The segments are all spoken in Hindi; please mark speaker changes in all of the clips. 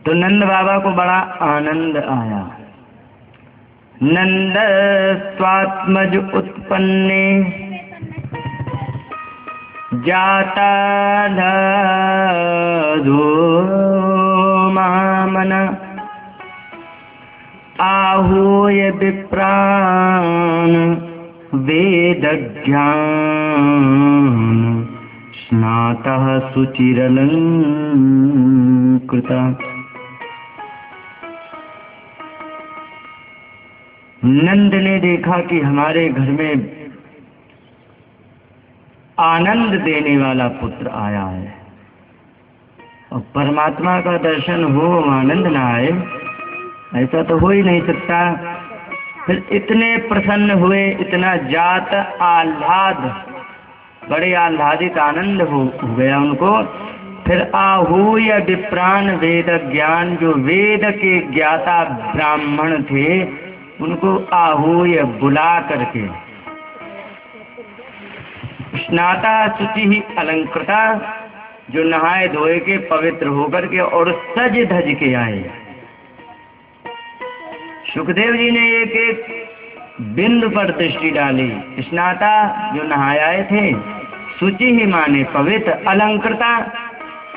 Speaker 1: तो नंद बाबा को बड़ा आनंद आया। नंद स्वात्मज उत्पन्ने जाता धो मामन आहूय विप्रान वेद ज्ञान स्नातः सुचिरलंकृता। नंद ने देखा कि हमारे घर में आनंद देने वाला पुत्र आया है, और परमात्मा का दर्शन हो आनंद ना आए, ऐसा तो हो ही नहीं सकता। फिर इतने प्रसन्न हुए, इतना जात आह्लाद, बड़े आह्लादित आनंद हो गया उनको। फिर आहूय विप्रान वेद ज्ञान, जो वेद के ज्ञाता ब्राह्मण थे उनको आहूय बुला करके, स्नाता शुचि ही अलंकृता, जो नहाए धोए के पवित्र होकर के और सज धज के आए। सुखदेव जी ने एक एक बिंदु पर दृष्टि डाली। स्नाता जो नहाए आए थे, शुचि ही माने पवित्र, अलंकृता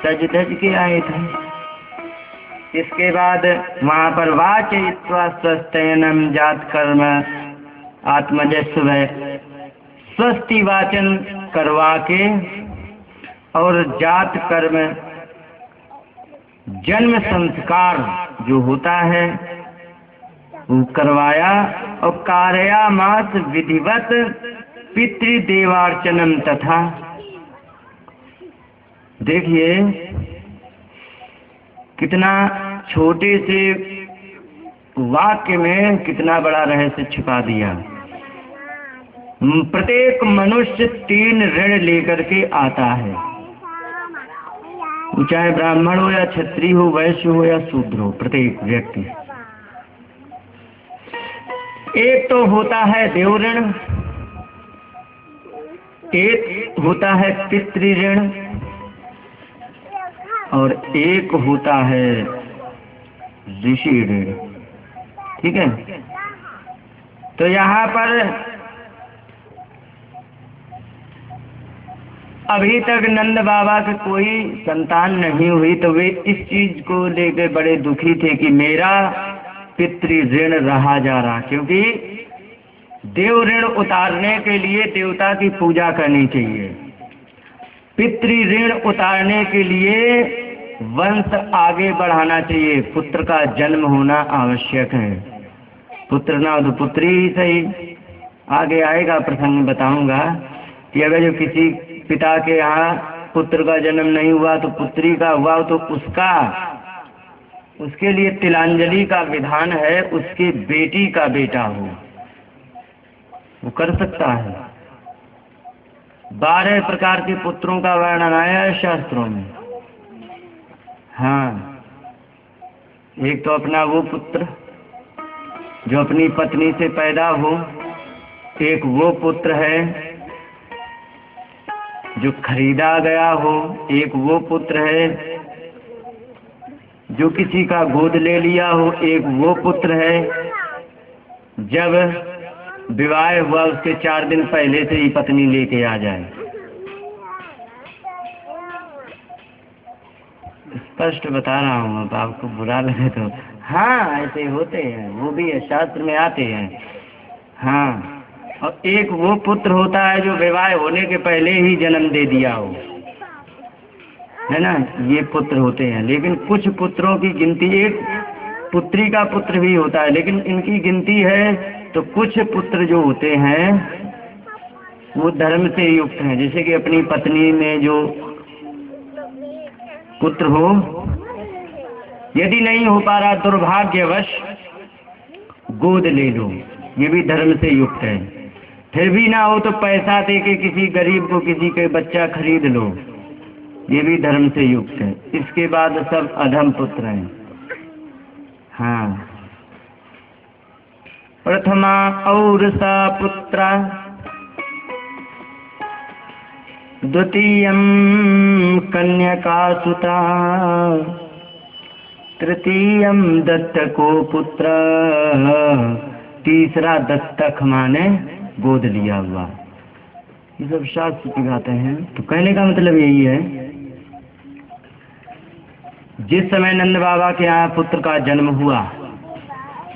Speaker 1: सज धज के आए थे। इसके बाद वहां पर वाचयित्वा स्वस्त्ययनम जात कर्म आत्मजस्व, स्वस्ति वाचन करवा के और जात कर्म जन्म संस्कार जो होता है वो करवाया, और कार्यामास विधिवत पितृदेवार्चनम तथा। देखिए कितना छोटे से वाक्य में कितना बड़ा रहस्य छिपा दिया। प्रत्येक मनुष्य 3 ऋण लेकर के आता है, चाहे ब्राह्मण हो या क्षत्रिय हो, वैश्य हो या शूद्र हो, प्रत्येक व्यक्ति। एक तो होता है देव ऋण, एक होता है पितृ ऋण, और एक होता है ऋषि ऋण। ठीक है, तो यहाँ पर अभी तक नंद बाबा के कोई संतान नहीं हुई, तो वे इस चीज को लेकर बड़े दुखी थे कि मेरा पितृ ऋण रहा जा रहा, क्योंकि देव ऋण उतारने के लिए देवता की पूजा करनी चाहिए। पितृ ऋण उतारने के लिए वंश आगे बढ़ाना चाहिए, पुत्र का जन्म होना आवश्यक है। पुत्र ना हो तो पुत्री ही सही। आगे आएगा प्रसंग, बताऊंगा कि अगर जो किसी पिता के यहाँ पुत्र का जन्म नहीं हुआ तो पुत्री का हुआ, तो उसके लिए तिलांजलि का विधान है, उसके बेटी का बेटा हो, वो कर सकता है। 12 प्रकार के पुत्रों का वर्णन आया है शास्त्रों में। हाँ, एक तो अपना वो पुत्र जो अपनी पत्नी से पैदा हो, एक वो पुत्र है जो खरीदा गया हो, एक वो पुत्र है जो किसी का गोद ले लिया हो, एक वो पुत्र है जब विवाह हुआ उसके 4 दिन पहले से ही पत्नी लेके आ जाए। स्पष्ट बता रहा हूँ, अब आपको बुरा लगे तो। हाँ, ऐसे होते हैं, वो भी है, शास्त्र में आते हैं। हाँ, और एक वो पुत्र होता है जो विवाह होने के पहले ही जन्म दे दिया हो, है ना, ये पुत्र होते हैं। लेकिन कुछ पुत्रों की गिनती, एक पुत्री का पुत्र भी होता है, लेकिन इनकी गिनती है तो कुछ पुत्र जो होते हैं वो धर्म से युक्त हैं। जैसे कि अपनी पत्नी में जो पुत्र हो, यदि नहीं हो पा रहा दुर्भाग्यवश गोद ले लो, ये भी धर्म से युक्त है। फिर भी ना हो तो पैसा दे के किसी गरीब को किसी के बच्चा खरीद लो, ये भी धर्म से युक्त है। इसके बाद सब अधम पुत्र हैं। हाँ, प्रथमा और सा पुत्रा द्वितीयं कन्यका सुता तृतीयम दत्त को पुत्र, तीसरा दत्तक माने गोद लिया हुआ। ये सब शास्त्र सिखाते हैं। तो कहने का मतलब यही है, जिस समय नंद बाबा के यहाँ पुत्र का जन्म हुआ,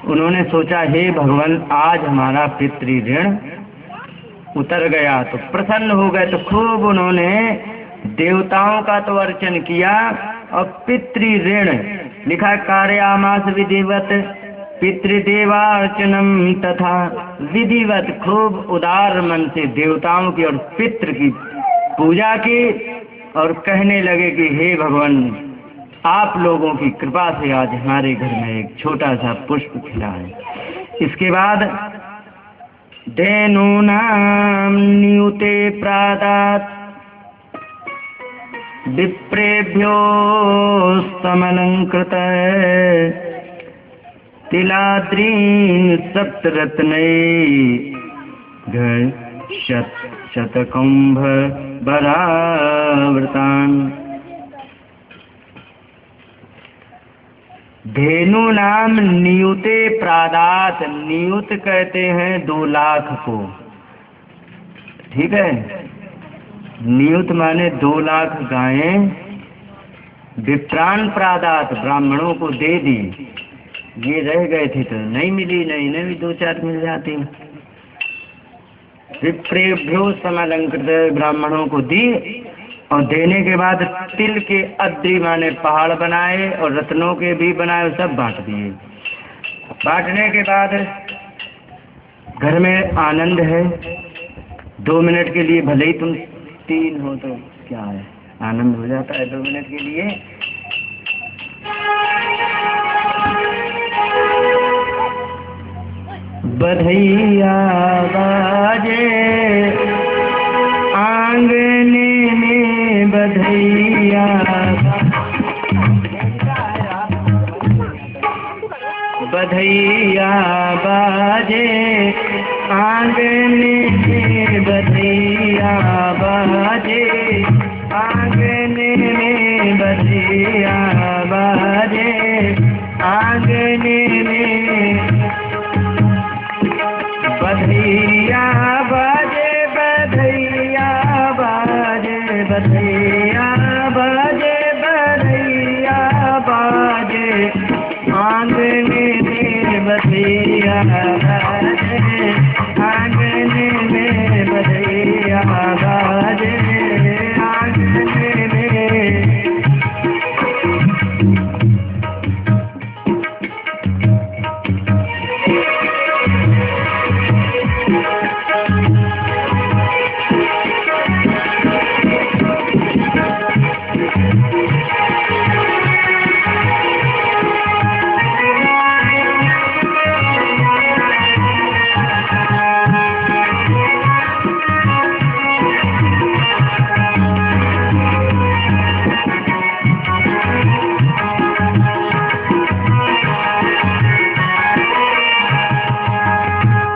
Speaker 1: उन्होंने सोचा हे भगवान आज हमारा पितृ ऋण उतर गया, तो प्रसन्न हो गए। तो खूब उन्होंने देवताओं का तो अर्चन किया और पितृ ऋण लिखा कार्यामास विधिवत पितृदेवार्चनम तथा विधिवत, खूब उदार मन से देवताओं की और पितृ की पूजा की और कहने लगे कि हे भगवान आप लोगों की कृपा से आज हमारे घर में एक छोटा सा पुष्प खिला है। इसके बाद धेनूनां नियुते प्रादात् विप्रेभ्यो समलंकृत तिलाद्रीन् सप्तरत्नै शतकुंभ बरावृतान्। धेनु नाम नियुते प्रादात, नियुत कहते हैं 2 लाख को, ठीक है। नियुत माने 2 लाख गायें विप्रान प्रादात, ब्राह्मणों को दे दी। ये रह गए थे तो नहीं मिली, नहीं भी 2-4 मिल जाती। विप्रेभ्यो समलंकृत, ब्राह्मणों को दी और देने के बाद तिल के अद्रि माने पहाड़ बनाए और रत्नों के भी बनाए, सब बांट दिए। बांटने के बाद घर में आनंद है। 2 मिनट के लिए, भले ही तुम 3 हो तो क्या है, आनंद हो जाता है 2 मिनट के लिए। बधैया बाजे आंगने में, बधैया बधैया बाजे आंगने में, बधैया बाजे आंगने में, बधैया बाजे आंगने में, बधैया बाजे बधैया बाजे बधैया बाजे बधैया बाजे आंगने में, बधैया बाजे आंगने में, बधैया बाजे आंगने में।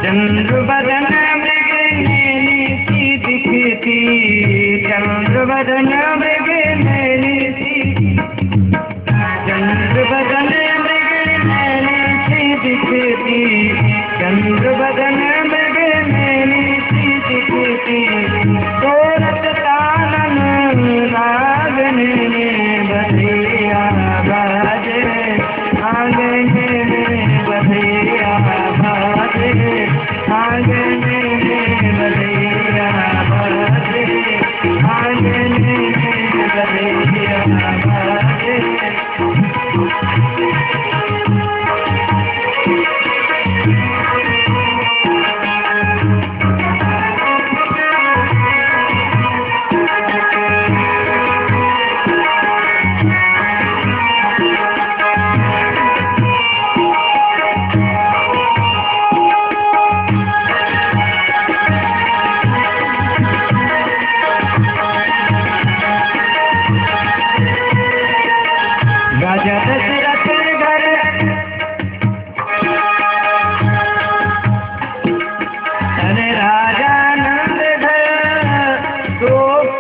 Speaker 1: चंद्रवदन मृगनयनी सी दिखती, चंद्रवदन मृगनयनी सी, चंद्रवदन मृगनयनी सी दिखती, चंद्रवदन मृगनयनी सी दिखती, सोरठ तानन रागने में, बधैया बाजे आंगने में, बधैया बाजे आंगने में, बधैया बाजे आंगने में, बधैया बाजे।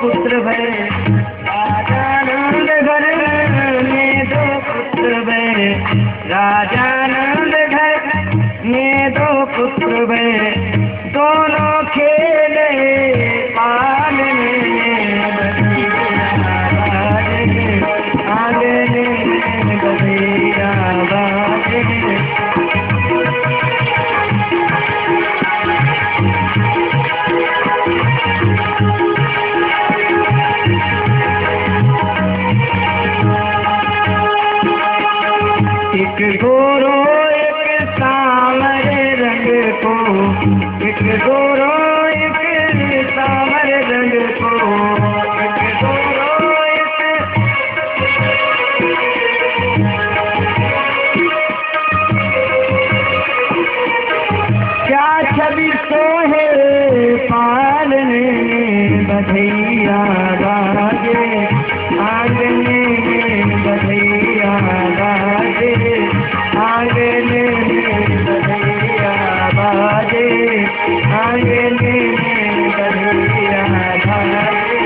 Speaker 1: पुत्र भय, राजानंद घर में 2 पुत्र भय, राजानंद घर में दो पुत्र भय, दोनों खेले पालने आंगने बधैया बाजे। एक गोरो एक सांवरे रंग को, एक गोरो एक सांवरे रंग को, एक गोरो एक क्या छवि सोहे पालने बधैया बाजे, आंगने बधैया बाजे, आंगने बधैया बाजे, आंगने बधैया बाजे।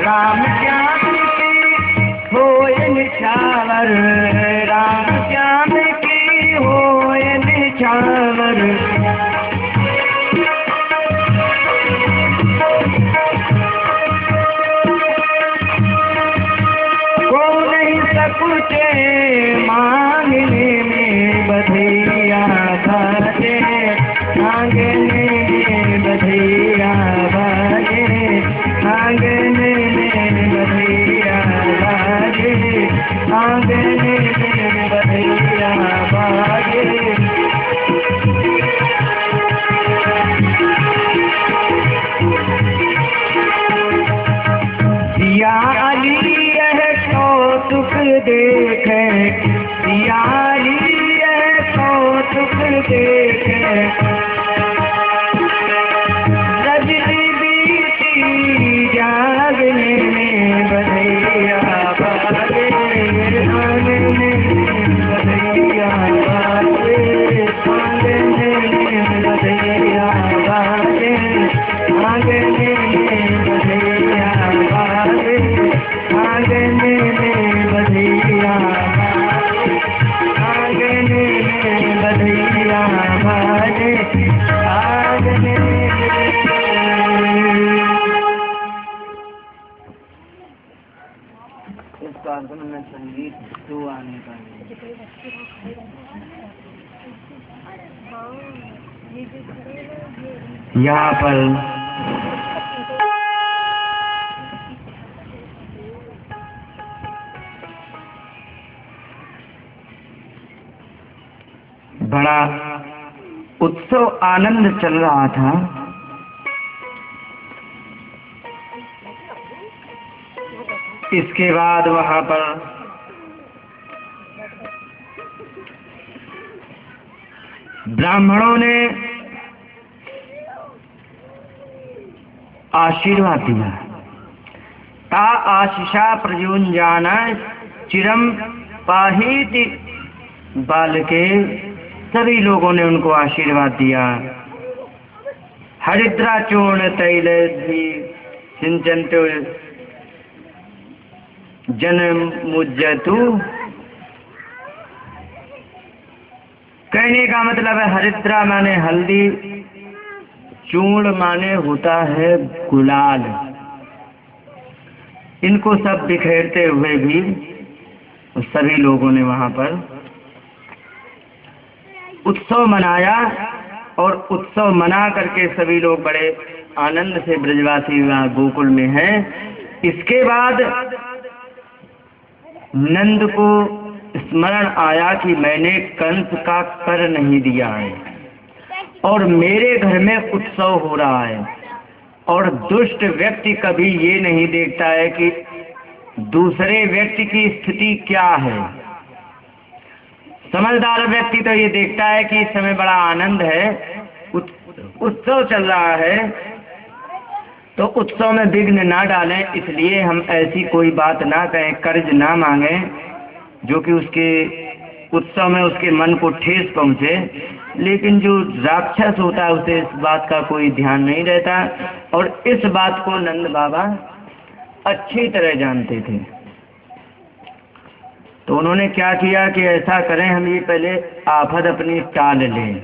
Speaker 1: राम श्याम की होए निछावर, राम श्याम की होए निछावर। को नहीं सकुचे मांगने में बधैया बाजे, आंगने बधैया बाजे, आंगने बधैया बाजे, आंगने बधैया बाजे। सिया अली यह कौतुक देखे, सिया अली यह कौतुक देखे, रजनी बीती जागने में बधैया बाजे, आंगने बधैया बाजे, आंगने बधैया बाजे, आंगने बधैया बाजे, आंगने बधैया बाजे, आंगने बधैया बाजे, आंगने। इस कार्यक्रम में संगीत दो आने का यहाँ पर बड़ा उत्सव आनंद चल रहा था। इसके बाद वहां पर ब्राह्मणों ने आशीर्वाद दिया। ता आशीषा प्रयुञ्जाना चिरम पाहीति बालके, सभी लोगों ने उनको आशीर्वाद दिया। हरिद्रा चूर्ण तैल सिंचन्तु जनमुज्जतु, कहने का मतलब है हरिद्रा माने हल्दी, चूर्ण माने होता है गुलाल। इनको सब बिखेरते हुए भी सभी लोगों ने वहां पर उत्सव मनाया, और उत्सव मना करके सभी लोग बड़े आनंद से ब्रजवासी वहां गोकुल में हैं। इसके बाद नंद को स्मरण आया कि मैंने कंस का कर नहीं दिया है और मेरे घर में उत्सव हो रहा है, और दुष्ट व्यक्ति कभी ये नहीं देखता है कि दूसरे व्यक्ति की स्थिति क्या है। समझदार व्यक्ति तो ये देखता है कि इस समय बड़ा आनंद है, उत्सव चल रहा है, तो उत्सव में विघ्न ना डालें, इसलिए हम ऐसी कोई बात ना कहें, कर्ज ना मांगें जो कि उसके उत्सव में उसके मन को ठेस पहुँचे। लेकिन जो राक्षस होता है उसे इस बात का कोई ध्यान नहीं रहता, और इस बात को नंद बाबा अच्छी तरह जानते थे। तो उन्होंने क्या किया कि ऐसा करें, हम ये पहले आफत अपनी टाल लें,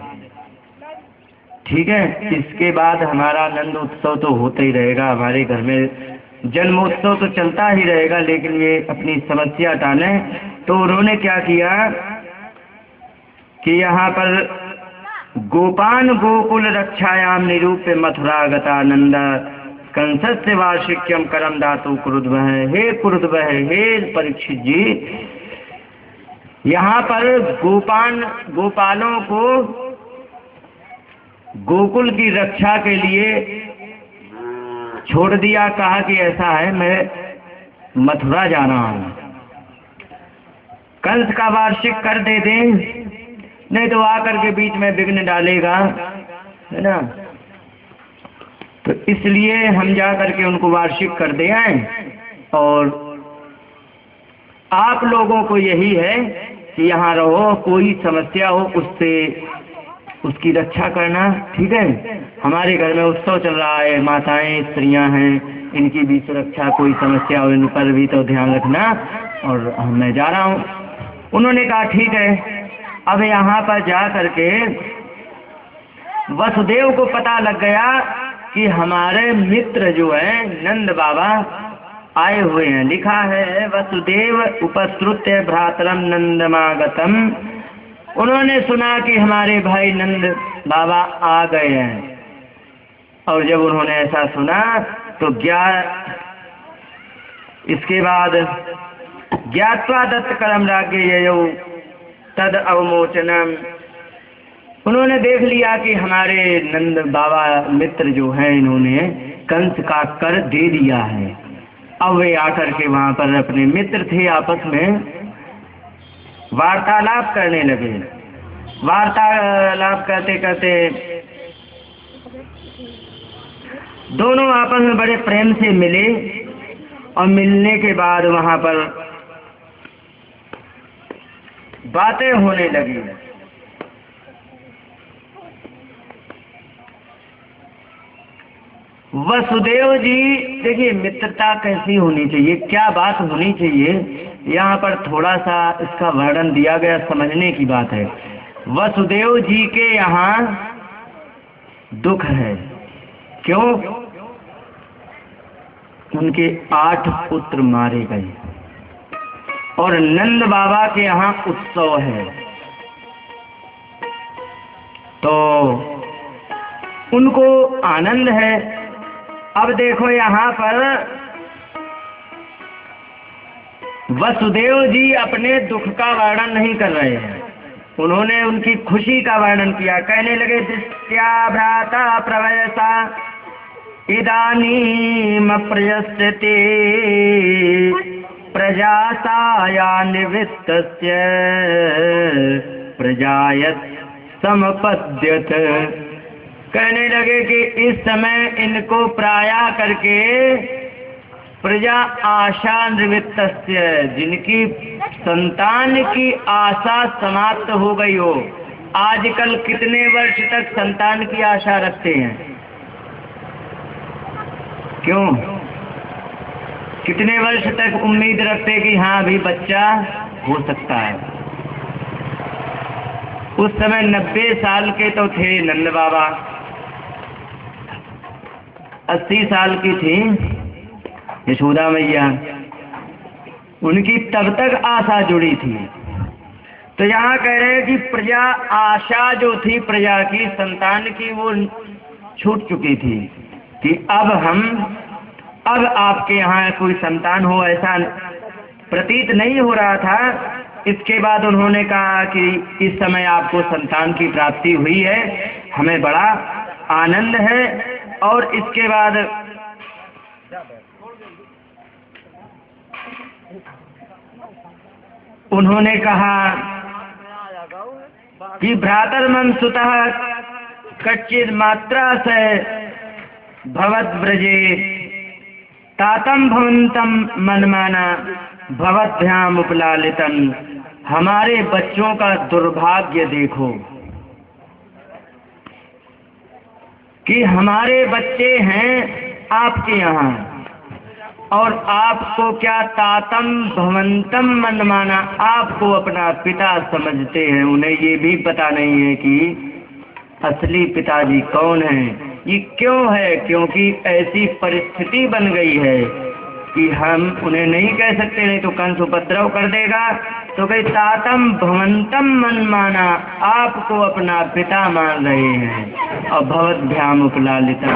Speaker 1: ठीक है, इसके बाद हमारा नंद उत्सव तो होता ही रहेगा, हमारे घर में जन्मोत्सव तो चलता ही रहेगा, लेकिन ये अपनी समस्या टालें। तो उन्होंने क्या किया कि यहाँ पर गोपान गोकुल रक्षायाम निरूप्य मथुरागता नंद कंसस्य वार्षिक्यम करम दातु क्रुद्वः। हे क्रुद्वः, हे परीक्षित जी, यहाँ पर गोपालों को गोकुल की रक्षा के लिए छोड़ दिया। कहा कि ऐसा है, मैं मथुरा जा रहा हूँ, कंस का वार्षिक कर दे दें, नहीं तो आकर के बीच में विघ्न डालेगा, है ना। तो इसलिए हम जा करके उनको वार्षिक कर दे आए। और आप लोगों को यही है कि यहाँ रहो, कोई समस्या हो उससे उसकी रक्षा करना, ठीक है। हमारे घर में उत्सव चल रहा है, माताएं स्त्रियां हैं, इनकी भी सुरक्षा, कोई समस्या हो इन पर भी तो ध्यान रखना, और मैं जा रहा हूँ। उन्होंने कहा ठीक है। अब यहाँ पर जा करके वसुदेव को पता लग गया कि हमारे मित्र जो है नंद बाबा आए हुए हैं। लिखा है वसुदेव उपश्रुत्य भ्रातरम नंदमागतम। उन्होंने सुना कि हमारे भाई नंद बाबा आ गए हैं, और जब उन्होंने ऐसा सुना तो इसके बाद ज्ञात्वा दत्त करम राज्ञ ययौ तद अवमोचनम। उन्होंने देख लिया कि हमारे नंद बाबा मित्र जो हैं इन्होंने कंस का कर दे दिया है। अब वे आकर के वहाँ पर अपने मित्र थे, आपस में वार्तालाप करने लगे। वार्तालाप करते करते दोनों आपस में बड़े प्रेम से मिले, और मिलने के बाद वहाँ पर बातें होने लगी। वसुदेव जी, देखिए मित्रता कैसी होनी चाहिए, क्या बात होनी चाहिए, यहाँ पर थोड़ा सा इसका वर्णन दिया गया, समझने की बात है। वसुदेव जी के यहाँ दुख है, क्यों? उनके 8 पुत्र मारे गए, और नंद बाबा के यहाँ उत्सव है, तो उनको आनंद है। अब देखो यहाँ पर वसुदेव जी अपने दुख का वर्णन नहीं कर रहे हैं, उन्होंने उनकी खुशी का वर्णन किया। कहने लगे दृष्ट्या भ्राता प्रवयसा इदानीम प्रयस्यते प्रजासाया निवृत्तस्य प्रजायत समपद्यत। कहने लगे कि इस समय इनको प्राया करके प्रजा आशा निवृत्तस्य, जिनकी संतान की आशा समाप्त हो गई हो। आजकल कितने वर्ष तक संतान की आशा रखते हैं? क्यों? कितने वर्ष तक उम्मीद रखते कि हाँ अभी बच्चा हो सकता है? उस समय 90 साल के तो थे नंद बाबा, 80 साल की थी यशोदा मैया, उनकी तब तक आशा जुड़ी थी। तो यहाँ कह रहे हैं कि प्रजा आशा जो थी प्रजा की, संतान की, वो छूट चुकी थी कि अब आपके यहाँ कोई संतान हो, ऐसा प्रतीत नहीं हो रहा था। इसके बाद उन्होंने कहा कि इस समय आपको संतान की प्राप्ति हुई है, हमें बड़ा आनंद है। और इसके बाद उन्होंने कहा कि भ्रातर्मम सुतः कच्चिद मात्रा से भवत ब्रजे तातम भवंतम मनमाना भवद्भ्याम उपलालितन। हमारे बच्चों का दुर्भाग्य देखो कि हमारे बच्चे हैं आपके यहाँ, और आपको क्या तातम भवंतम मनमाना, आपको अपना पिता समझते हैं। उन्हें ये भी पता नहीं है कि असली पिताजी कौन है। ये क्यों है? क्योंकि ऐसी परिस्थिति बन गई है कि हम उन्हें नहीं कह सकते, नहीं तो कंस उपद्रव कर देगा। तो कहीं तातम भवंतम मनमाना, आपको अपना पिता मान रहे हैं, और भवद्भ्याम उपलालिता,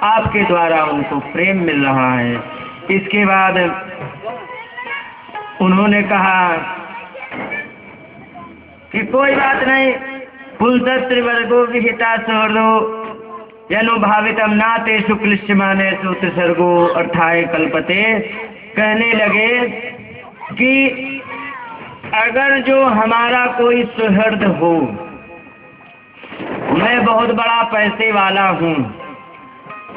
Speaker 1: आपके द्वारा उनको प्रेम मिल रहा है। इसके बाद उन्होंने कहा कि कोई बात नहीं, पुलत्रिवर्गो विहिता सहृदो यनुभावितम नाते शुक्लिश्यमाने सूत्र सर्गो अर्थाय कल्पते। कहने लगे कि अगर जो हमारा कोई सुहृद हो, मैं बहुत बड़ा पैसे वाला हूँ,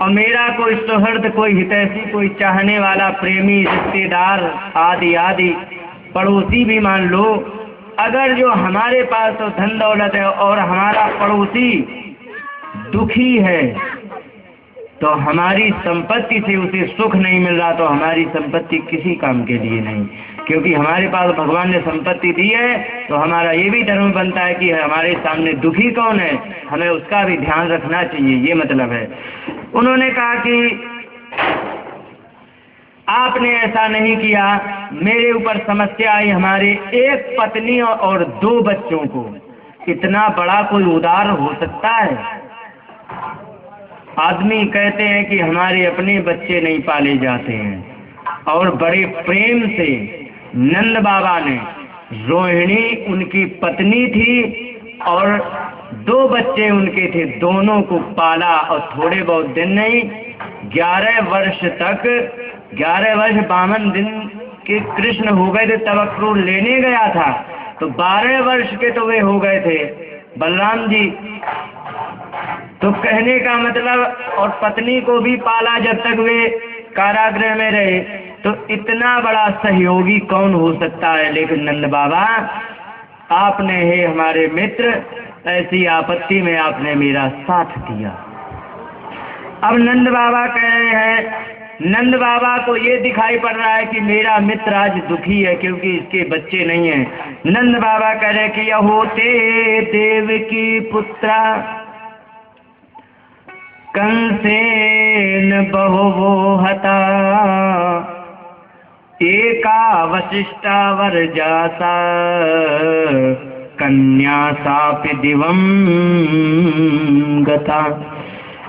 Speaker 1: और मेरा कोई सुहृद, कोई हितैषी, कोई चाहने वाला प्रेमी, रिश्तेदार आदि आदि, पड़ोसी भी मान लो, अगर जो हमारे पास तो धन दौलत है और हमारा पड़ोसी दुखी है, तो हमारी संपत्ति से उसे सुख नहीं मिल रहा, तो हमारी संपत्ति किसी काम के लिए नहीं। क्योंकि हमारे पास भगवान ने संपत्ति दी है, तो हमारा ये भी धर्म बनता है कि हमारे सामने दुखी कौन है, हमें उसका भी ध्यान रखना चाहिए। ये मतलब है। उन्होंने कहा कि आपने ऐसा नहीं किया, मेरे ऊपर समस्या आई, हमारे एक पत्नी और 2 बच्चों को। इतना बड़ा कोई उदार हो सकता है? आदमी कहते हैं कि हमारे अपने बच्चे नहीं पाले जाते हैं, और बड़े प्रेम से नंद बाबा ने, रोहिणी उनकी पत्नी थी और 2 बच्चे उनके थे, दोनों को पाला। और थोड़े बहुत दिन नहीं, 11 वर्ष तक, 11 वर्ष 52 दिन के कृष्ण हो गए थे तब अक्रूर लेने गया था, तो 12 वर्ष के तो वे हो गए थे बलराम जी। तो कहने का मतलब, और पत्नी को भी पाला जब तक वे कारागृह में रहे। तो इतना बड़ा सहयोगी कौन हो सकता है? लेकिन नंद बाबा, आपने है हमारे मित्र, ऐसी आपत्ति में आपने मेरा साथ दिया। अब नंद बाबा कह रहे हैं, नंद बाबा को ये दिखाई पड़ रहा है कि मेरा मित्र आज दुखी है क्योंकि इसके बच्चे नहीं हैं। नंद बाबा कह रहे कि यह होते देव की पुत्रा कंसेन बहुवो हता, एका वशिष्ठा वरजासा कन्या सापि दिवम गता।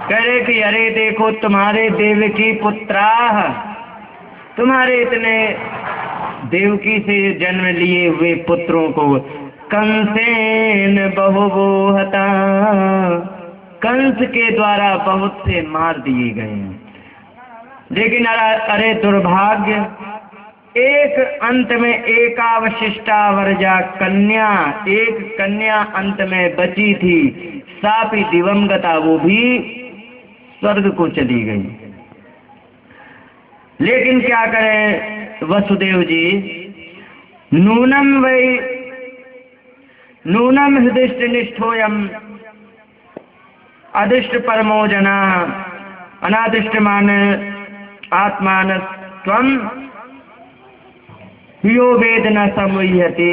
Speaker 1: कह रहे कि अरे देखो, तुम्हारे देवकी पुत्रा, तुम्हारे इतने देवकी से जन्म लिए हुए पुत्रों को कंसेन बहुवो हता, कंस के द्वारा बहुत से मार दिए गए हैं। लेकिन अरे दुर्भाग्य, एक अंत में एकावशिष्टा वर्जा कन्या, एक कन्या अंत में बची थी, सापि दिवम गता, वो भी स्वर्ग को चली गई। लेकिन क्या करें वसुदेव जी, नूनम हृदिष्ट निष्ठोयम अदिष्ट परमो जना अनादिष्टमान आत्मान त्वम यो वेदना समूहते।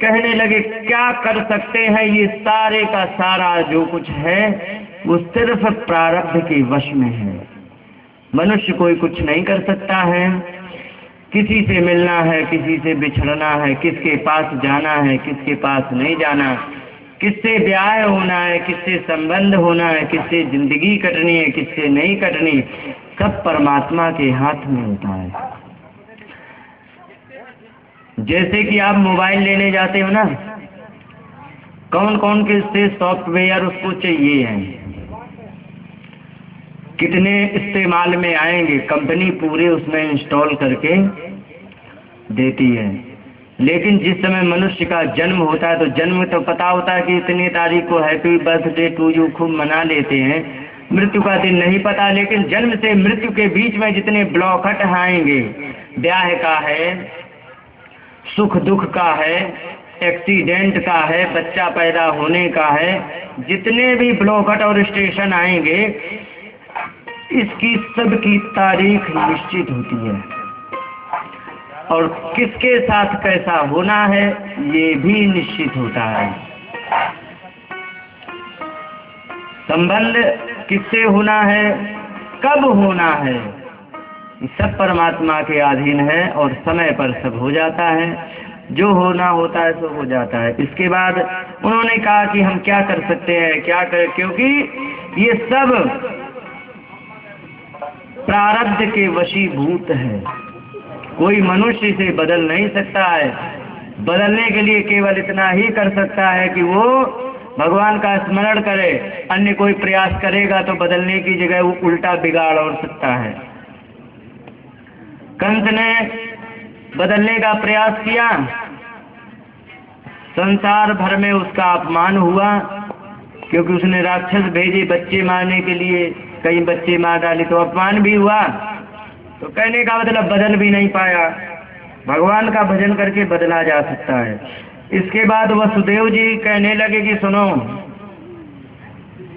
Speaker 1: कहने लगे क्या कर सकते हैं, ये सारे का सारा जो कुछ है वो सिर्फ प्रारब्ध के वश में है। मनुष्य कोई कुछ नहीं कर सकता है। किसी से मिलना है, किसी से बिछड़ना है, किसके पास जाना है, किसके पास नहीं जाना, किससे ब्याह होना है, किससे संबंध होना है, किससे जिंदगी कटनी है, किससे नहीं कटनी, सब परमात्मा के हाथ में होता है। जैसे कि आप मोबाइल लेने जाते हो ना, कौन कौन किससे सॉफ्टवेयर उसको चाहिए है, कितने इस्तेमाल में आएंगे, कंपनी पूरे उसमें इंस्टॉल करके देती है। लेकिन जिस समय मनुष्य का जन्म होता है तो जन्म तो पता होता है कि इतनी तारीख को हैप्पी बर्थडे टू यू खूब मना लेते हैं, मृत्यु का दिन नहीं पता। लेकिन जन्म से मृत्यु के बीच में जितने ब्लॉकट आएंगे, ब्याह का है, सुख दुख का है, एक्सीडेंट का है, बच्चा पैदा होने का है, जितने भी ब्लॉकट और स्टेशन आएंगे, इसकी सबकी तारीख निश्चित होती है और किसके साथ कैसा होना है ये भी निश्चित होता है। संबंध किससे होना है, कब होना है, ये सब परमात्मा के अधीन है और समय पर सब हो जाता है। जो होना होता है सो हो जाता है। इसके बाद उन्होंने कहा कि हम क्या कर सकते हैं, क्या करें, क्योंकि ये सब प्रारब्ध के वशीभूत है। कोई मनुष्य इसे बदल नहीं सकता है। बदलने के लिए केवल इतना ही कर सकता है कि वो भगवान का स्मरण करे। अन्य कोई प्रयास करेगा तो बदलने की जगह वो उल्टा बिगाड़ और सकता है। कंस ने बदलने का प्रयास किया, संसार भर में उसका अपमान हुआ, क्योंकि उसने राक्षस भेजे बच्चे मारने के लिए, कई बच्चे मार डाले तो अपमान भी हुआ। तो कहने का मतलब बदल भी नहीं पाया। भगवान का भजन करके बदला जा सकता है। इसके बाद वसुदेव जी कहने लगे कि सुनो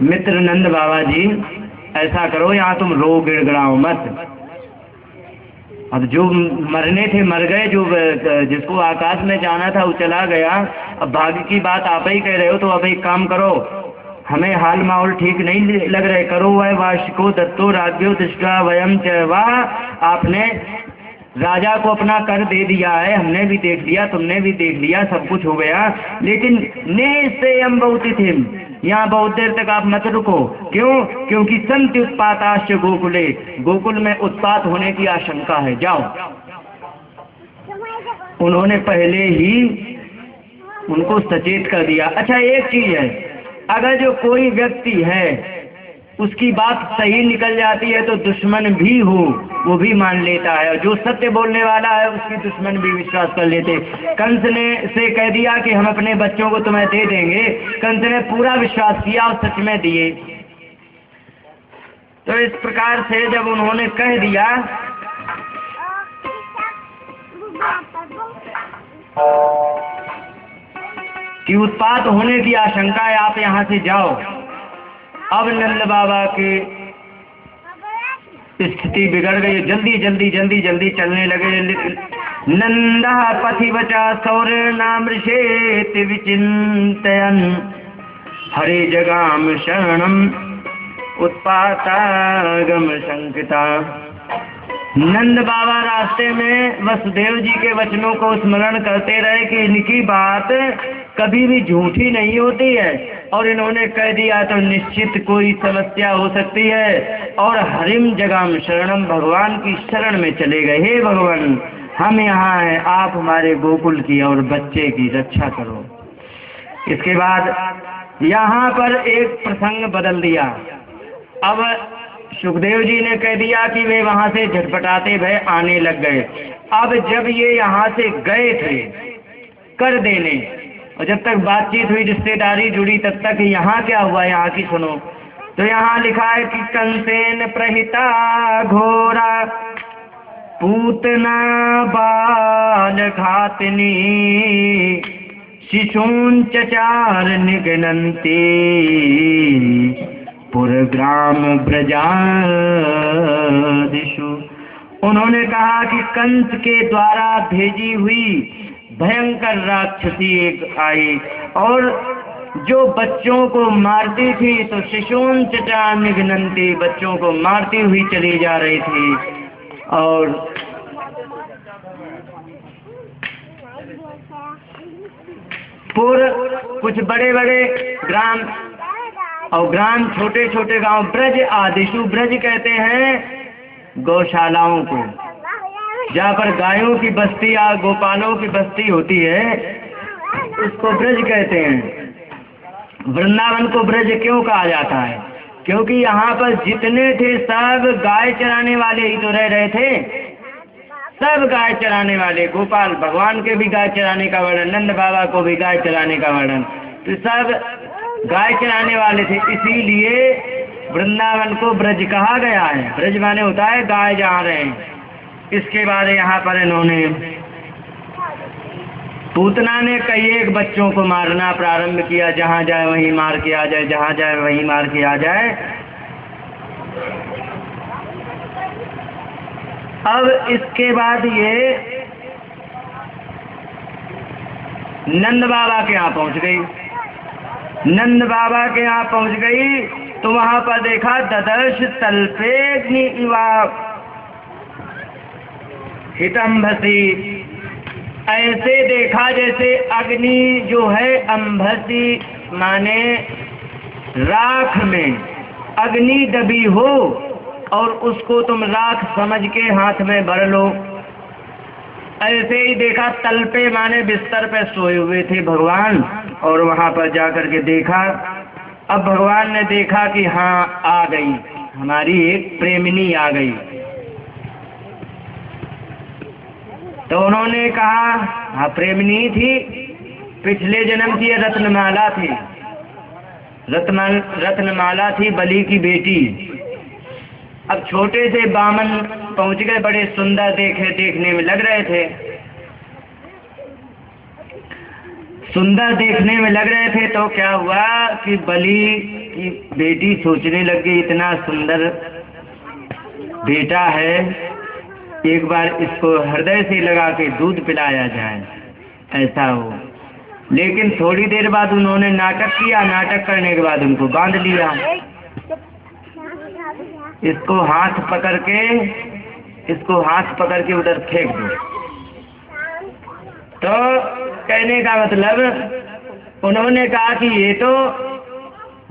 Speaker 1: मित्र नंद बाबा जी, ऐसा करो, यहाँ तुम रो गिड़गिड़ाओ मत। अब जो मरने थे मर गए, जो जिसको आकाश में जाना था वो चला गया। अब भाग्य की बात आप ही कह रहे हो, तो अब एक काम करो, हमें हाल माहौल ठीक नहीं लग रहे, करो वह वार्षिको दत्तो राज्यो दृष्टा वयम चैवा। आपने राजा को अपना कर दे दिया है, हमने भी देख लिया, तुमने भी देख लिया, सब कुछ हो गया, लेकिन निश्चयम बहुत थे, यहाँ बहुत देर तक आप मत रुको। क्यों? क्योंकि संत उत्पाताश्च गोकुले, गोकुल में उत्पात होने की आशंका है, जाओ। उन्होंने पहले ही उनको सचेत कर दिया। अच्छा एक चीज है, अगर जो कोई व्यक्ति है उसकी बात सही निकल जाती है तो दुश्मन भी हो वो भी मान लेता है, और जो सत्य बोलने वाला है उसकी दुश्मन भी विश्वास कर लेते। कंस ने से कह दिया कि हम अपने बच्चों को तुम्हें दे देंगे, कंस ने पूरा विश्वास किया और सच में दिए। तो इस प्रकार से जब उन्होंने कह दिया कि उत्पात होने की आशंका है, आप यहाँ से जाओ। अब नंद बाबा की स्थिति बिगड़ गई, जल्दी जल्दी जल्दी जल्दी चलने लगे। नंदा पथिवचा सौर नामृषेत विचिंतयन् हरे जगाम शरणम उत्पातागम शंकिता। नंद बाबा रास्ते में वसुदेव जी के वचनों को स्मरण करते रहे कि इनकी बात कभी भी झूठी नहीं होती है, और इन्होंने कह दिया तो निश्चित कोई समस्या हो सकती है। और हरिम जगाम शरणम, भगवान की शरण में चले गए। हे भगवान, हम यहाँ हैं, आप हमारे गोकुल की और बच्चे की रक्षा करो। इसके बाद यहाँ पर एक प्रसंग बदल दिया। अब सुखदेव जी ने कह दिया कि वे वहां से झटपटाते भय आने लग गए। अब जब ये यहाँ से गए थे कर देने, और जब तक बातचीत हुई, रिश्तेदारी जुड़ी, तब तक यहाँ क्या हुआ, यहाँ की सुनो। तो यहाँ लिखा है कि कंसेन प्रहिता घोरा पूतना बाल घातनी शिशून चचार निगनंती पुरग्राम ब्रजादिशु। उन्होंने कहा कि कंस के द्वारा भेजी हुई भयंकर राक्षसी एक आई और जो बच्चों को मारती थी, तो शिशून चचा निघ्नंती, बच्चों को मारती हुई चली जा रही थी। और कुछ बड़े बड़े ग्राम और ग्राम छोटे छोटे गांव, ब्रज आदिशु, ब्रज कहते हैं गौशालाओं को, जहाँ पर गायों की बस्ती या गोपालों की बस्ती होती है, उसको ब्रज कहते हैं। वृंदावन को ब्रज क्यों कहा जाता है? क्योंकि यहाँ पर जितने थे सब गाय चराने वाले ही तो रह रहे थे। सब गाय चराने वाले, गोपाल भगवान के भी गाय चराने का वर्णन, नंद बाबा को भी गाय चराने का वर्णन, तो सब गाय चराने वाले थे। इसीलिए वृंदावन को ब्रज कहा गया है। ब्रज माने होता है गाय जा रहे हैं। इसके बाद यहाँ पर इन्होंने पूतना ने कई एक बच्चों को मारना प्रारंभ किया, जहाँ जाए वहीं मार के आ जाए, जहाँ जाए वहीं मार के आ जाए। अब इसके बाद ये नंद बाबा के यहाँ पहुँच गई। नंद बाबा के यहाँ पहुँच गई तो वहाँ पर देखा ददर्श तल्पेग्नि इवा हितंभसी, ऐसे देखा जैसे अग्नि जो है अंभसी माने राख में अग्नि दबी हो और उसको तुम राख समझ के हाथ में भर लो। ऐसे ही देखा तलपे माने बिस्तर पे सोए हुए थे भगवान, और वहां पर जाकर के देखा। अब भगवान ने देखा कि हाँ आ गई हमारी एक प्रेमिनी आ गई। तो उन्होंने कहा हाँ प्रेमिनी थी, पिछले जन्म की रत्नमाला थी, रत्नमाला थी बलि की बेटी। अब छोटे से बामन पहुंच गए, बड़े सुंदर देखने में लग रहे थे, सुंदर देखने में लग रहे थे। तो क्या हुआ कि बलि की बेटी सोचने लग गई इतना सुंदर बेटा है, एक बार इसको हृदय से लगा के दूध पिलाया जाए, ऐसा हो। लेकिन थोड़ी देर बाद उन्होंने नाटक किया, नाटक करने के बाद उनको बांध लिया। इसको हाथ पकड़ के उधर फेंक दो। तो कहने का मतलब उन्होंने कहा कि ये तो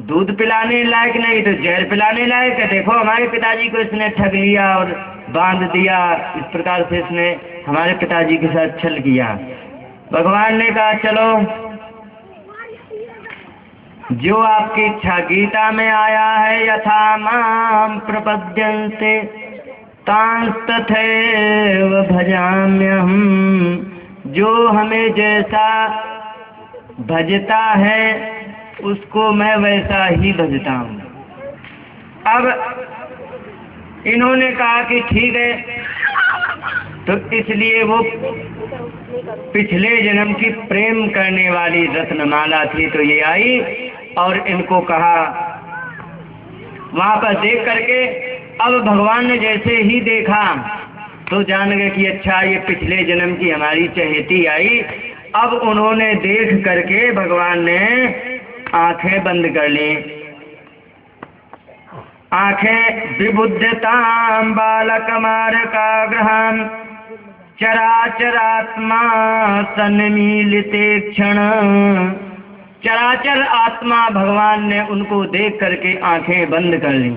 Speaker 1: दूध पिलाने लायक नहीं तो जहर पिलाने लायक है। देखो हमारे पिताजी को इसने ठग लिया और बांध दिया, इस प्रकार से इसने हमारे पिताजी के साथ छल किया। भगवान ने कहा चलो जो आपकी इच्छा, गीता में आया है यथा माम प्रपद्यन्ते तांस्तथैव भजाम्यहम्, जो हमें जैसा भजता है उसको मैं वैसा ही भजता हूँ। अब इन्होंने कहा कि ठीक है, तो इसलिए वो पिछले जन्म की प्रेम करने वाली रत्नमाला थी, तो ये आई और इनको कहा वहां पर देख करके। अब भगवान ने जैसे ही देखा तो जान गए कि अच्छा ये पिछले जन्म की हमारी चहेती आई। अब उन्होंने देख करके भगवान ने आंखें बंद कर ली, आंखें विबुद्धताम बालकमारकाग्रहम चराचरात्मा सन्मीलिते क्षण। चराचर आत्मा भगवान ने उनको देख करके आंखें बंद कर ली।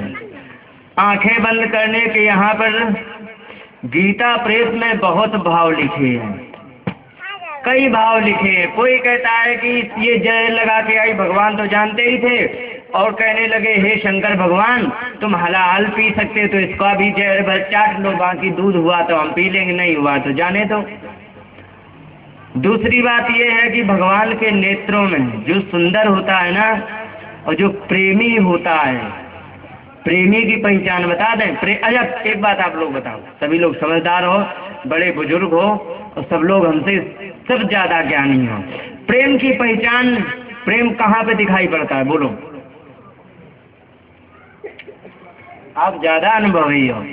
Speaker 1: आंखें बंद करने के यहाँ पर गीता प्रेस में बहुत भाव लिखे हैं, कई भाव लिखे हैं। कोई कहता है कि ये जहर लगा के आई, भगवान तो जानते ही थे और कहने लगे हे शंकर भगवान तुम हलाल पी सकते तो इसका भी जहर भर चाट लो, बाकी दूध हुआ तो हम पी लेंगे, नहीं हुआ तो जाने दो। दूसरी बात यह है कि भगवान के नेत्रों में जो सुंदर होता है ना, और जो प्रेमी होता है, प्रेमी की पहचान बता दें। अच्छा एक बात आप लोग बताओ, सभी लोग समझदार हो, बड़े बुजुर्ग हो और सब लोग हमसे सब ज्यादा ज्ञानी हो, प्रेम की पहचान, प्रेम कहाँ पे दिखाई पड़ता है बोलो? आप ज्यादा अनुभवी हो,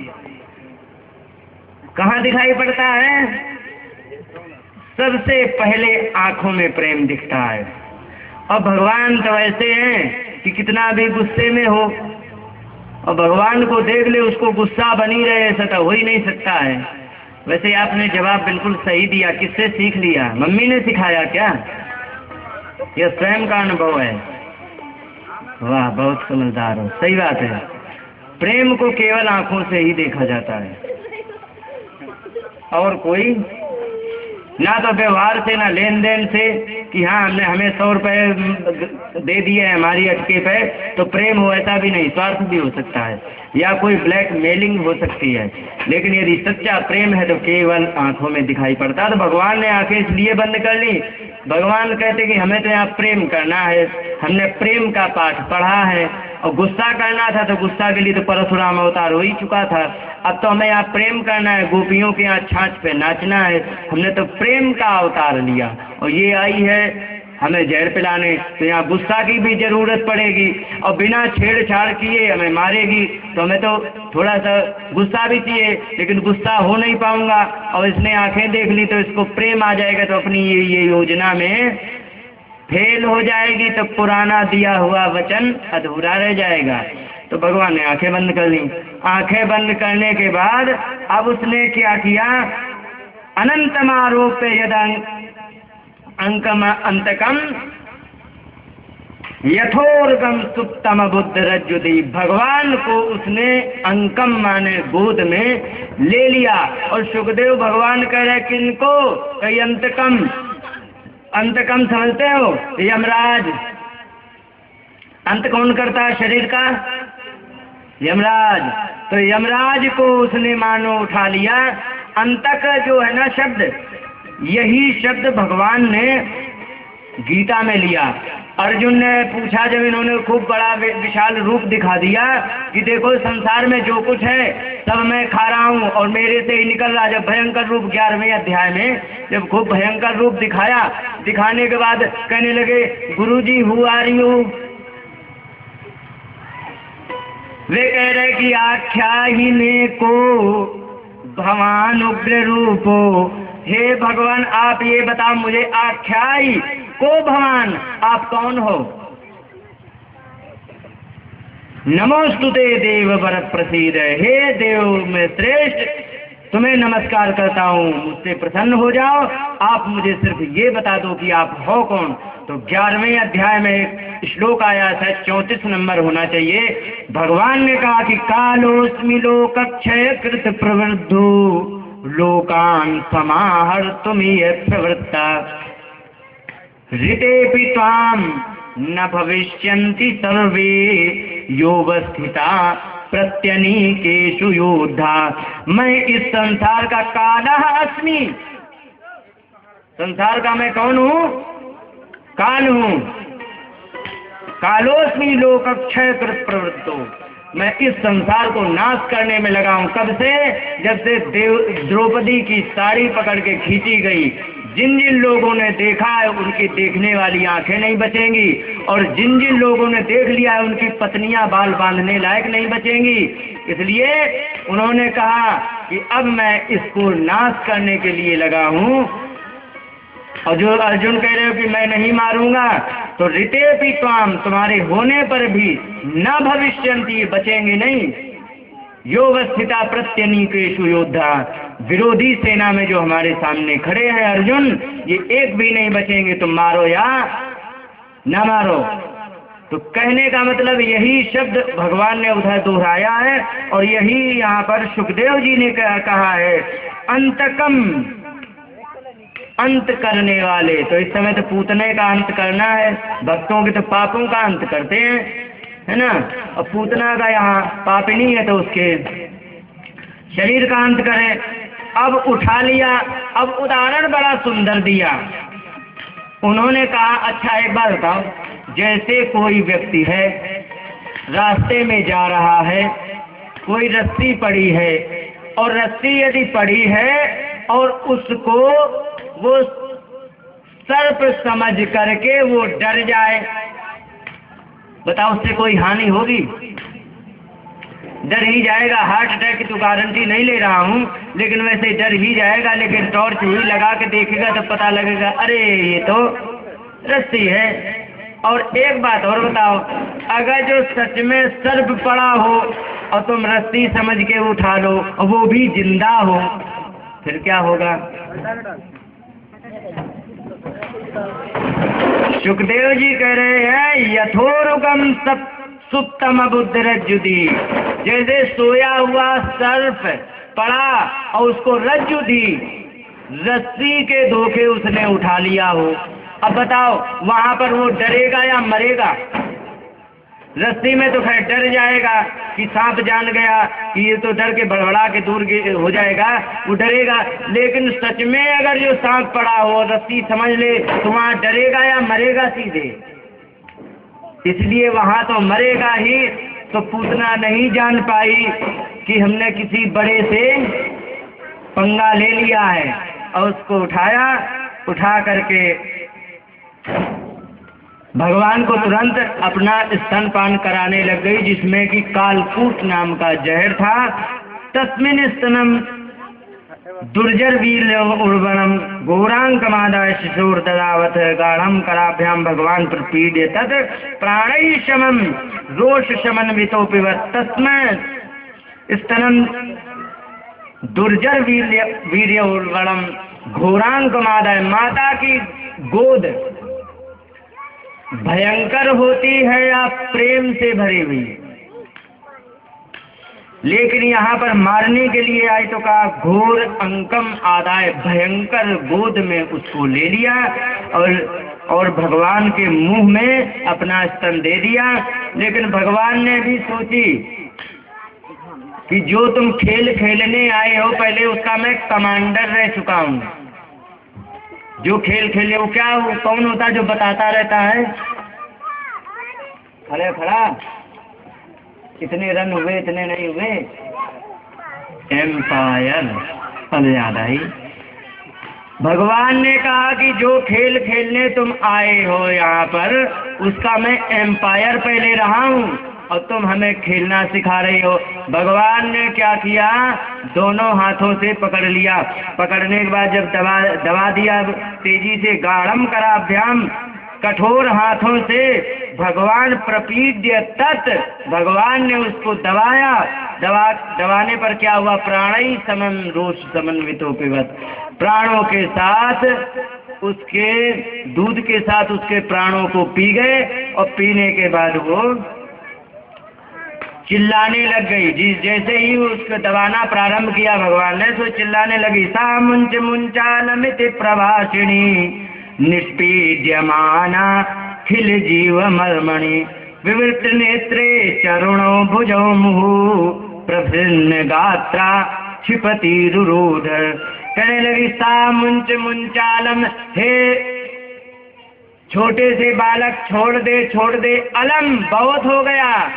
Speaker 1: कहाँ दिखाई पड़ता है? सबसे पहले आंखों में प्रेम दिखता है। और भगवान तो ऐसे हैं कि कितना भी गुस्से में हो और भगवान को देख ले उसको गुस्सा बनी रहे, ऐसा तो हो ही नहीं सकता है। वैसे आपने जवाब बिल्कुल सही दिया। किससे सीख लिया? मम्मी ने सिखाया क्या? यह स्वयं का अनुभव है। वाह बहुत समझदार हो, सही बात है। प्रेम को केवल आंखों से ही देखा जाता है और कोई ना तो व्यवहार से, ना लेन देन से कि हाँ हमने हमें 100 रुपये दे दिए हमारी अटके पे तो प्रेम हो, ऐसा भी नहीं, स्वार्थ भी हो सकता है, या कोई ब्लैक मेलिंग हो सकती है। लेकिन यदि सच्चा प्रेम है तो केवल आंखों में दिखाई पड़ता है। तो भगवान ने आंखें इसलिए बंद कर ली, भगवान कहते कि हमें तो यहाँ प्रेम करना है, हमने प्रेम का पाठ पढ़ा है, और गुस्सा करना था तो गुस्सा के लिए तो परशुराम अवतार हो ही चुका था। अब तो हमें यहाँ प्रेम करना है, गोपियों के यहाँ छाछ पे नाचना है, हमने तो प्रेम का अवतार लिया और ये आई है हमें जहर पिलाने। तो यहाँ गुस्सा की भी जरूरत पड़ेगी और बिना छेड़छाड़ किए हमें मारेगी, तो हमें तो थोड़ा सा गुस्सा भी चाहिए, लेकिन गुस्सा हो नहीं पाऊंगा। और इसने आंखें देख ली तो इसको प्रेम आ जाएगा, तो अपनी ये योजना में फेल हो जाएगी, तो पुराना दिया हुआ वचन अधूरा रह जाएगा। तो भगवान ने आंखें बंद कर ली। आंखें बंद करने के बाद अब उसने क्या किया, अनंतम आरोप्य यदा अंकम अंतकम यथोर्गम सुप्तम बुद्ध रज्जुदी, भगवान को उसने अंकम माने गोद में ले लिया। और सुखदेव भगवान कह रहे किनको, कई अंतकम, अंतकम समझते हो, यमराज। अंत कौन करता है शरीर का, यमराज। तो यमराज को उसने मानो उठा लिया। अंतक जो है ना शब्द, यही शब्द भगवान ने गीता में लिया। अर्जुन ने पूछा जब इन्होंने खूब बड़ा विशाल रूप दिखा दिया कि देखो संसार में जो कुछ है सब मैं खा रहा हूँ और मेरे से ही निकल रहा। जब भयंकर रूप 11वें अध्याय में जब खूब भयंकर रूप दिखाया, दिखाने के बाद कहने लगे गुरुजी हु आर यू। वे कह रहे कि आख्याहिने को भगवान उग्र रूपो, हे भगवान आप ये बताओ मुझे, आख्यायी को भगवान आप कौन हो। नमोस्तुते देव वरद प्रसीद, हे देव में श्रेष्ठ तुम्हें नमस्कार करता हूँ, मुझसे प्रसन्न हो जाओ, आप मुझे सिर्फ ये बता दो कि आप हो कौन। तो 11वें अध्याय में एक श्लोक आया है, 34 नंबर होना चाहिए। भगवान ने कहा कि कालोस्मि लोकक्षय कृत प्रवृद्धो लोकान समाहर तुम्ही प्रवृत्ता ऋतेपि त्वाम न भविष्यन्ति सर्वे योगस्थिता प्रत्यनीकेषु योद्धा। मैं इस संसार का कालः अस्मि, संसार का मैं कौन हूँ, काल हूँ। कालोस्मि लोकक्षय कृत प्रवृत्तो, मैं इस संसार को नाश करने में लगा हूँ। कब से, जब से द्रौपदी की साड़ी पकड़ के खींची गई। जिन जिन लोगों ने देखा है उनकी देखने वाली आंखें नहीं बचेंगी, और जिन जिन लोगों ने देख लिया है उनकी पत्नियां बाल बांधने लायक नहीं बचेंगी। इसलिए उन्होंने कहा कि अब मैं इसको नाश करने के लिए लगा हूँ। और जो अर्जुन कह रहे हो कि मैं नहीं मारूंगा, तो ऋतेपि त्वाम, तुम्हारे होने पर भी न भविष्यन्ति, बचेंगे नहीं। योगस्थिता प्रत्यनीकेषु योद्धा, विरोधी सेना में जो हमारे सामने खड़े हैं अर्जुन, ये एक भी नहीं बचेंगे, तुम मारो या न मारो। तो कहने का मतलब यही शब्द भगवान ने उधर दोहराया है, और यही यहाँ पर सुखदेव जी ने कहा है, अंतकम, अंत करने वाले। तो इस समय तो पूतने का अंत करना है, भक्तों के तो पापों का अंत करते हैं, है ना। और पूतना का यहाँ पापिनी है तो उसके शरीर का अंत करें। अब उठा लिया, अब उदाहरण बड़ा सुंदर दिया। उन्होंने कहा अच्छा एक बात बताओ, जैसे कोई व्यक्ति है रास्ते में जा रहा है, कोई रस्सी पड़ी है, और रस्सी यदि पड़ी है और उसको वो सर्प समझ करके वो डर जाए, बताओ उससे कोई हानि होगी, डर ही जाएगा। हार्ट अटैक की तो गारंटी नहीं ले रहा हूँ, लेकिन वैसे डर ही जाएगा। लेकिन टॉर्च हुई लगा के देखेगा तो पता लगेगा अरे ये तो रस्सी है। और एक बात और बताओ, अगर जो सच में सर्प पड़ा हो और तुम रस्सी समझ के उठा लो और वो भी जिंदा हो, फिर क्या होगा। सुखदेव जी कह रहे हैं यथोरुगम सुप्तम बुद्ध रज्जुदी, जैसे सोया हुआ सर्प पड़ा और उसको रज्जु दी, रस्सी के धोखे उसने उठा लिया हो। अब बताओ वहां पर वो डरेगा या मरेगा? रस्सी में तो खैर डर जाएगा कि सांप जान गया कि ये तो डर के बड़बड़ा के दूर हो जाएगा, वो डरेगा। लेकिन सच में अगर जो सांप पड़ा हो, रस्सी समझ ले, तो वहां डरेगा या मरेगा सीधे? इसलिए वहां तो मरेगा ही। तो पूतना नहीं जान पाई कि हमने किसी बड़े से पंगा ले लिया है, और उसको उठाया, उठा करके भगवान को तुरंत अपना स्तनपान कराने लग गई, जिसमें कि कालकूट नाम का जहर था। तस्मिन् स्तनम दुर्जर उर्वणम घोरांकमादाय शिशोर ददावत गाढ़म कराभ्याम भगवान प्रपीड्य तत् प्राणै शमम रोष शमन वितोपिवत तस्मै स्तनम दुर्जर वीर्य उर्वणम घोरांकमादाय। माता की गोद भयंकर होती है या प्रेम से भरी हुई, लेकिन यहाँ पर मारने के लिए आए तो कहा घोर अंकम आदाय, भयंकर गोद में उसको ले लिया और भगवान के मुंह में अपना स्तन दे दिया। लेकिन भगवान ने भी सोची कि जो तुम खेल खेलने आए हो, पहले उसका मैं कमांडर रह चुका हूँ। जो खेल खेले वो क्या, वो कौन होता है जो बताता रहता है, खड़े खड़ा इतने रन हुए, इतने नहीं हुए, एम्पायर। पल याद आई, भगवान ने कहा कि जो खेल खेलने तुम आए हो यहाँ पर, उसका मैं एम्पायर पहले रहा हूँ और तुम हमें खेलना सिखा रही हो। भगवान ने क्या किया, दोनों हाथों से पकड़ लिया। पकड़ने के बाद जब दबा दिया तेजी से, गाढ़म कराभ्याम, कठोर हाथों से भगवान प्रपीड्य तत्, भगवान ने उसको दबाया। दबाने पर क्या हुआ, प्राणै समम रोष समन्वितोपिवत, प्राणों के साथ उसके दूध के साथ उसके प्राणों को पी गए, और पीने के बाद वो चिल्लाने लग गई। जैसे ही उसको दबाना प्रारंभ किया भगवान ने, तो चिल्लाने लगी, सा मुंच मुंचालमिति प्रभाषिणी निष्पीड्यमाना खिल जीव मर्मणि विवृत नेत्रे चरुणो भुजो मुहु प्रभिन्न गात्रा क्षिपति रुरोध। कहने लगी, सा मुंच मुंचालम, हे छोटे से बालक छोड़ दे, अलम बहुत हो गया,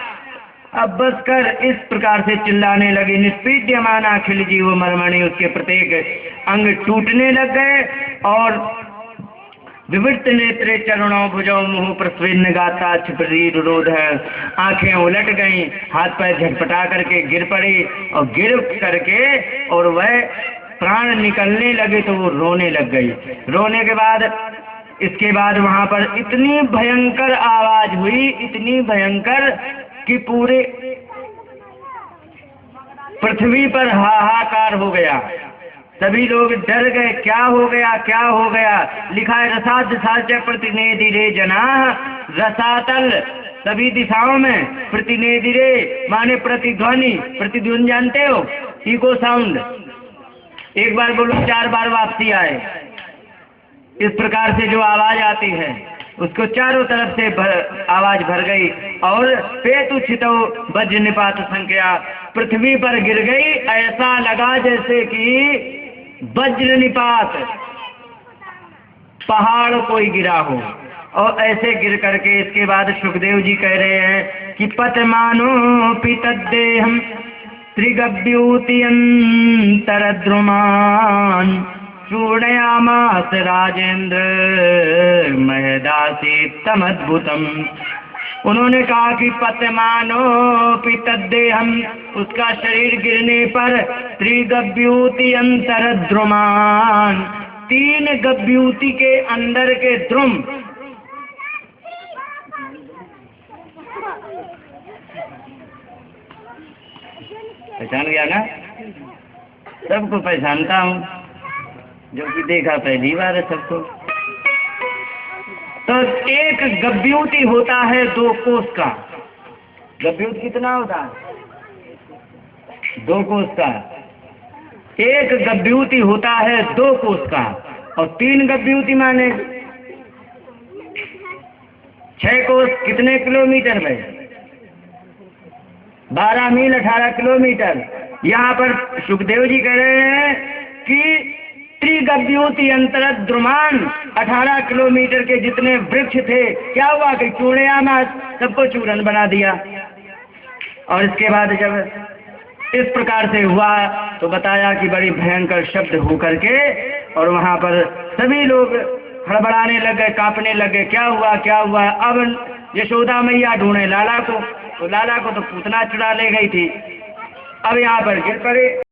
Speaker 1: अब बस कर। इस प्रकार से चिल्लाने लगी। निष्पीड्यमाना अखिल जीव मर्मणि, उसके प्रत्येक अंग टूटने लग गए। और विवृत नेत्रे चरणों भुजों मुँह प्रस्विन्न गाता छिपरी रुरोध है, आंखें उलट गईं, हाथ पैर झटपटा करके गिर पड़ी, और गिर करके और वह प्राण निकलने लगे तो वो रोने लग गई। रोने के बाद इसके बाद वहां पर इतनी भयंकर आवाज हुई, इतनी भयंकर कि पूरे पृथ्वी पर हाहाकार हो गया। सभी लोग डर गए, क्या हो गया, क्या हो गया। लिखा है, रसाद साच प्रतिनेदि रे जना, रसातल सभी दिशाओं में, प्रतिनेदि रे माने प्रतिध्वनि, प्रतिध्वनि जानते हो, इको साउंड, एक बार बोलो 4 बार वापसी आए, इस प्रकार से जो आवाज आती है उसको चारों तरफ से आवाज भर गई। और पेतु छितो वज्र निपात संख्या, पृथ्वी पर गिर गई, ऐसा लगा जैसे कि वज्र निपात पहाड़ कोई गिरा हो। और ऐसे गिर करके इसके बाद सुखदेव जी कह रहे हैं कि पतमानो पितद्देहम त्रिगभ्यूतियंतरद्रुमान चूर्णयामास राजेंद्र महदासी तमद्भुतम। उन्होंने कहा कि पतमानो पितद्देहम, उसका शरीर गिरने पर, त्रिगभ्यूति अंतरद्रुमान, 3 गभ्यूति के अंदर के द्रुम, पहचान गया ना? सबको पहचानता हूँ, जो कि देखा पहली बार है सबको। तो एक गभ्यूति होता है 2 कोस का। गभ्यूत कितना होता है? 2 कोस का। एक गव्यूति होता है 2 कोस का, और 3 गव्यूति माने 6 कोस कितने किलोमीटर में? 12 मील 18 किलोमीटर। यहाँ पर सुखदेव जी कह रहे हैं कि त्रिगव्यूति अंतरत द्रुमान, 18 किलोमीटर के जितने वृक्ष थे, क्या हुआ कि चूर्णयामास, सबको चूरन बना दिया। और इसके बाद जब इस प्रकार से हुआ तो बताया कि बड़ी भयंकर शब्द हो करके, और वहां पर सभी लोग हड़बड़ाने लगे, कांपने लगे, क्या हुआ क्या हुआ। अब यशोदा मैया ढूंढे लाला को, तो लाला को तो पूतना चुरा ले गई थी। अब यहाँ पर गिर पड़े।